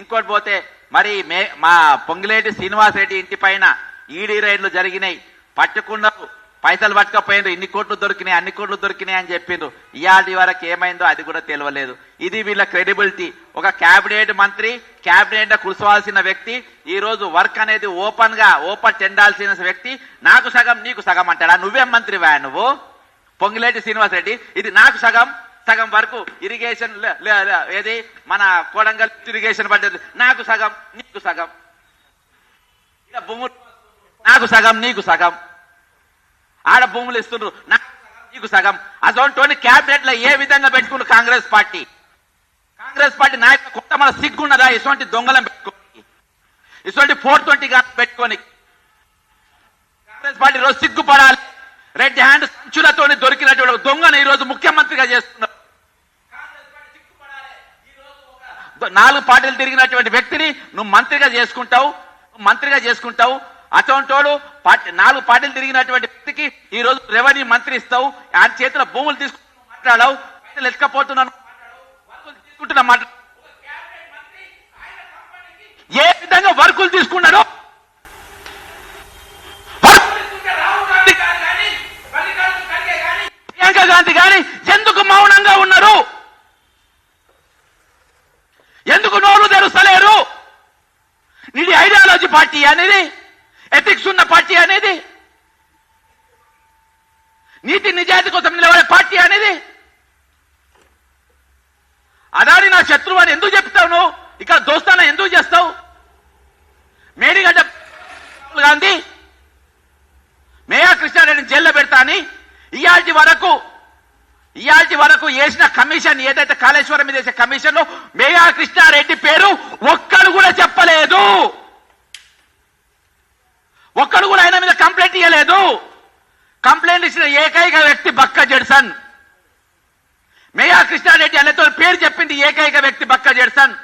ఇంకోటి పోతే మరి మా పొంగిలేటి శ్రీనివాస్ రెడ్డి ఇంటి పైన ఈడీ రైడ్లు జరిగినాయి, పట్టుకున్నారు, పైసలు పట్టుకపోయిండ్రు, ఇన్ని కోట్లు దొరికినాయి, అన్ని కోట్లు దొరికినాయి అని చెప్పిండ్రు. ఇవాళ వరకు ఏమైందో అది కూడా తెలియలేదు. ఇది వీళ్ళ క్రెడిబిలిటీ. ఒక క్యాబినెట్ మంత్రి, క్యాబినెట్ కూర్చోవాల్సిన వ్యక్తి ఈ రోజు వర్క్ అనేది ఓపెన్ చెందాల్సిన వ్యక్తి నాకు సగం నీకు సగం అంటాడా? నువ్వేం మంత్రివా నువ్వు? పొంగిలేటి శ్రీనివాస్ రెడ్డి ఇది నాకు సగం సగం వరకు ఇరిగేషన్ ఏది మన కోడంగల్ ఇరిగేషన్ పడ్డది, నాకు సగం నీకు సగం, భూములు నాకు సగం నీకు సగం, ఆడ భూములు ఇస్తుండ్రు నాకు సగం నీకు సగం. అసలు క్యాబినెట్ లో ఏ విధంగా పెట్టుకున్నారు కాంగ్రెస్ పార్టీ నాయకులు కొత్త మన సిగ్గున్నదా? ఇటువంటి దొంగలం పెట్టుకోని, ఇటువంటి 420 పెట్టుకొని కాంగ్రెస్ పార్టీ రోజు సిగ్గుపడాలి. రెడ్ హ్యాండ్ సంచులతో దొరికినటువంటి దొంగను ఈ రోజు ముఖ్యమంత్రిగా చేస్తున్నారు. 4 పార్టీలు తిరిగినటువంటి వ్యక్తిని నువ్వు మంత్రిగా చేసుకుంటావు. అటువంటి 4 పార్టీలు తిరిగినటువంటి వ్యక్తికి ఈ రోజు రెవెన్యూ మంత్రి ఇస్తావు. ఆయన చేతిలో భూములు తీసుకుంటూ మాట్లాడావు, పైసలు ఎత్తుకపోతున్నాను తీసుకుంటున్నా మాట్లాడు. ఏ విధంగా వర్కులు తీసుకున్నాడు? ప్రియాంక గాంధీ గాని ఎందుకు మౌనంగా ఉన్నారు? ఎందుకు నోరు తెరుస్తలేరు? నీది ఐడియాలజీ పార్టీ అనేది, ఎథిక్స్ ఉన్న పార్టీ అనేది, నీతి నిజాయితీ కోసం నిలబడే పార్టీ అనేది. అదాని నా శత్రువు అని ఎందుకు చెప్తావు? నువ్వు ఇక్కడ దోస్తానా ఎందుకు చేస్తావు? మేడిగడ్డ గాంధీ మేయా కృష్ణారెడ్డిని జైల్లో పెడతా అని ఇయాల్టి వరకు వేసిన కమిషన్ ఏదైతే కాళేశ్వరం మీద వేసే కమిషన్ లో మేయా కృష్ణారెడ్డి పేరు ఒక్కడు కూడా చెప్పలేదు. ఒక్కడు కూడా ఆయన మీద కంప్లైంట్ ఇవ్వలేదు. కంప్లైంట్ ఇచ్చిన ఏకైక వ్యక్తి బక్క జెడ్సన్. మేయా కృష్ణారెడ్డి అన్నతో పేరు చెప్పింది ఏకైక వ్యక్తి బక్క జెడ్సన్.